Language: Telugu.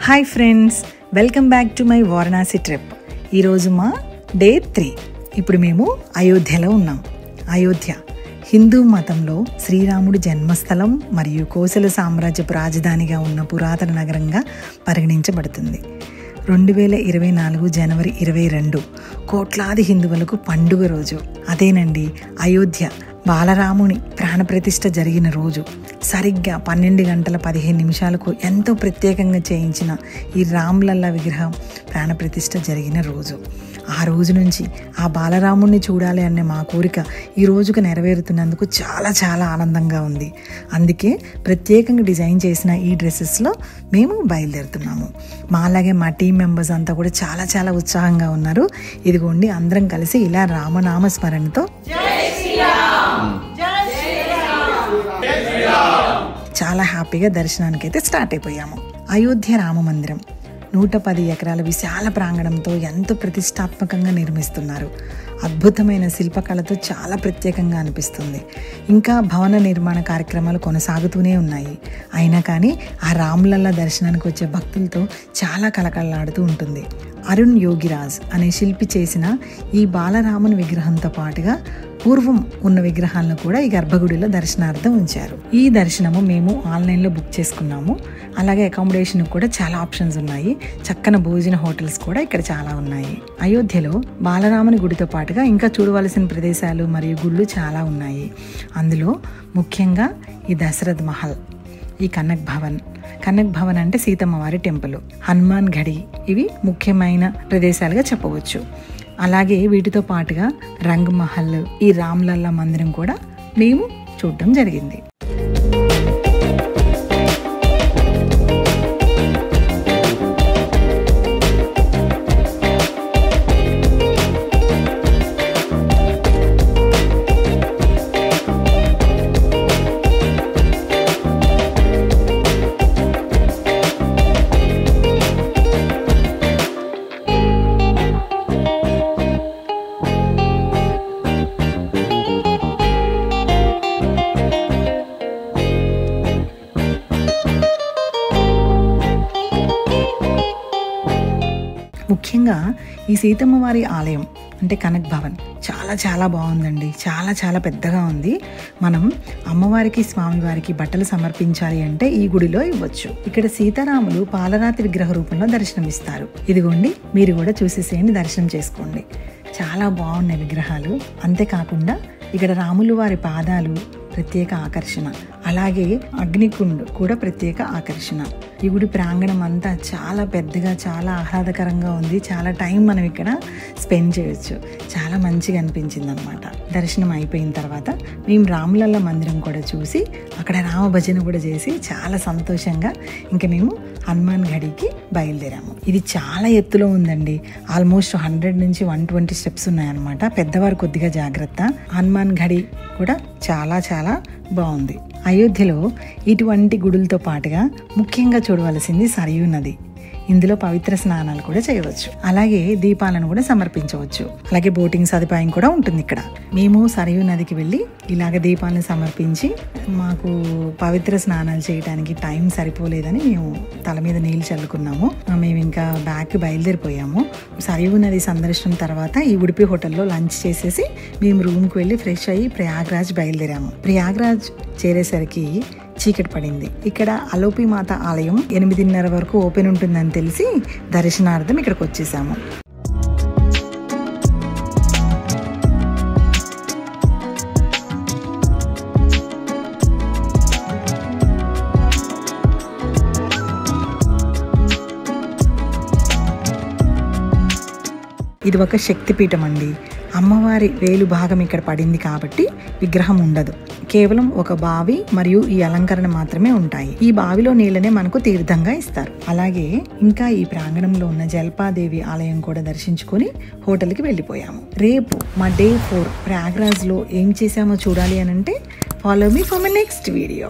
Hi friends, welcome back to my Varanasi trip. ఈరోజు మా డే 3. ఇప్పుడు మేము అయోధ్యలో ఉన్నాం. అయోధ్య హిందూ మతంలో శ్రీరాముడి జన్మస్థలం మరియు కోసల సామ్రాజ్యపు రాజధానిగా ఉన్న పురాతన నగరంగా పరిగణించబడుతుంది. 2024 జనవరి 22 కోట్లాది హిందువులకు పండుగ రోజు. అదేనండి, అయోధ్య బాలరాముని ప్రాణప్రతిష్ఠ జరిగిన రోజు. సరిగ్గా 12 గంటల 15 నిమిషాలకు ఎంతో ప్రత్యేకంగా చేయించిన ఈ రామ్లల్లా విగ్రహం ప్రాణప్రతిష్ఠ జరిగిన రోజు. ఆ రోజు నుంచి ఆ బాలరాముడిని చూడాలి అనే మా కోరిక ఈ రోజుకు నెరవేరుతున్నందుకు చాలా చాలా ఆనందంగా ఉంది. అందుకే ప్రత్యేకంగా డిజైన్ చేసిన ఈ డ్రెస్సెస్లో మేము బయలుదేరుతున్నాము. అలాగే మా టీం మెంబర్స్ అంతా కూడా చాలా చాలా ఉత్సాహంగా ఉన్నారు. ఇదిగోండి, అందరం కలిసి ఇలా రామనామ స్మరణతో చాలా హ్యాపీగా దర్శనానికి అయితే స్టార్ట్ అయిపోయాము. అయోధ్య రామ మందిరం 110 ఎకరాల విశాల ప్రాంగణంతో ఎంతో ప్రతిష్టాత్మకంగా నిర్మిస్తున్నారు. అద్భుతమైన శిల్పకళతో చాలా ప్రత్యేకంగా అనిపిస్తుంది. ఇంకా భవన నిర్మాణ కార్యక్రమాలు కొనసాగుతూనే ఉన్నాయి. అయినా కానీ ఆ రామ్లల్లా దర్శనానికి వచ్చే భక్తులతో చాలా కలకలలాడుతూ ఉంటుంది. అరుణ్ యోగిరాజ్ అనే శిల్పి చేసిన ఈ బాలరాముని విగ్రహంతో పాటుగా పూర్వం ఉన్న విగ్రహాలను కూడా ఈ గర్భగుడిలో దర్శనార్థం ఉంచారు. ఈ దర్శనము మేము ఆన్లైన్లో బుక్ చేసుకున్నాము. అలాగే అకామిడేషన్ కూడా చాలా ఆప్షన్స్ ఉన్నాయి. చక్కని భోజన హోటల్స్ కూడా ఇక్కడ చాలా ఉన్నాయి. అయోధ్యలో బాలరాముని గుడితో పాటుగా ఇంకా చూడవలసిన ప్రదేశాలు మరియు గుళ్ళు చాలా ఉన్నాయి. అందులో ముఖ్యంగా ఈ దశరథ్ మహల్, ఈ కనక్ భవన్ అంటే సీతమ్మ వారి టెంపుల్, హనుమాన్ ఘడి, ఇవి ముఖ్యమైన ప్రదేశాలుగా చెప్పవచ్చు. అలాగే వీటితో పాటుగా రంగ్ మహల్, ఈ రామ్లల్లా మందిరం కూడా మేము చూడటం జరిగింది. ముఖ్యంగా ఈ సీతమ్మ వారి ఆలయం అంటే కనక్ భవన్ చాలా చాలా బాగుందండి. చాలా చాలా పెద్దగా ఉంది. మనం అమ్మవారికి స్వామివారికి బట్టలు సమర్పించాలి అంటే ఈ గుడిలో ఇవ్వచ్చు. ఇక్కడ సీతారాములు పాలరాతి విగ్రహ రూపంలో దర్శనమిస్తారు. ఇదిగోండి, మీరు కూడా చూసేసేయండి, దర్శనం చేసుకోండి. చాలా బాగున్నాయి విగ్రహాలు. అంతేకాకుండా ఇక్కడ రాములు వారి పాదాలు ప్రత్యేక ఆకర్షణ, అలాగే అగ్నికుండ్ కూడా ప్రత్యేక ఆకర్షణ. ఈ గుడి ప్రాంగణం అంతా చాలా పెద్దగా, చాలా ఆహ్లాదకరంగా ఉంది. చాలా టైం మనం ఇక్కడ స్పెండ్ చేయొచ్చు. చాలా మంచిగా అనిపించింది అనమాట. దర్శనం అయిపోయిన తర్వాత మేము రామ్లల్లా మందిరం కూడా చూసి అక్కడ రామ భజన కూడా చేసి చాలా సంతోషంగా ఇంకా మేము హనుమాన్ ఘడికి బయలుదేరాము. ఇది చాలా ఎత్తులో ఉందండి. ఆల్మోస్ట్ 100 నుంచి 120 స్టెప్స్ ఉన్నాయన్నమాట. పెద్దవారు కొద్దిగా జాగ్రత్త. హనుమాన్ ఘడి కూడా చాలా చాలా బాగుంది. అయోధ్యలో ఇటువంటి గుడులతో పాటుగా ముఖ్యంగా చూడవలసింది సరయూ నది. ఇందులో పవిత్ర స్నానాలు కూడా చేయవచ్చు. అలాగే దీపాలను కూడా సమర్పించవచ్చు. అలాగే బోటింగ్ సదుపాయం కూడా ఉంటుంది ఇక్కడ. మేము సరయూ నదికి వెళ్ళి ఇలాగ దీపాలను సమర్పించి మాకు పవిత్ర స్నానాలు చేయడానికి టైం సరిపోలేదని మేము తల మీద నీళ్ళు చల్లుకున్నాము. మేము ఇంకా బ్యాక్ బయలుదేరిపోయాము. సరయూ నది సందర్శనం తర్వాత ఈ ఉడిపి హోటల్లో లంచ్ చేసేసి మేము రూమ్కి వెళ్ళి ఫ్రెష్ అయ్యి ప్రయాగ్రాజ్ బయలుదేరాము. ప్రయాగ్రాజ్ చేరేసరికి చీకటి పడింది. ఇక్కడ అలోపి మాత ఆలయం 8:30 వరకు ఓపెన్ ఉంటుందని తెలిసి దర్శనార్థం ఇక్కడికి వచ్చేసాము. ఇది ఒక శక్తిపీఠం అండి. అమ్మవారి వేలు భాగం ఇక్కడ పడింది కాబట్టి విగ్రహం ఉండదు. కేవలం ఒక బావి మరియు ఈ అలంకరణ మాత్రమే ఉంటాయి. ఈ బావిలో నీళ్ళనే మనకు తీర్థంగా ఇస్తారు. అలాగే ఇంకా ఈ ప్రాంగణంలో ఉన్న జల్పాదేవి ఆలయం కూడా దర్శించుకొని హోటల్కి వెళ్ళిపోయాము. రేపు మా డే 4 ప్రయాగ్రాజ్ లో ఏం చేసామో చూడాలి అనంటే follow me for my next video.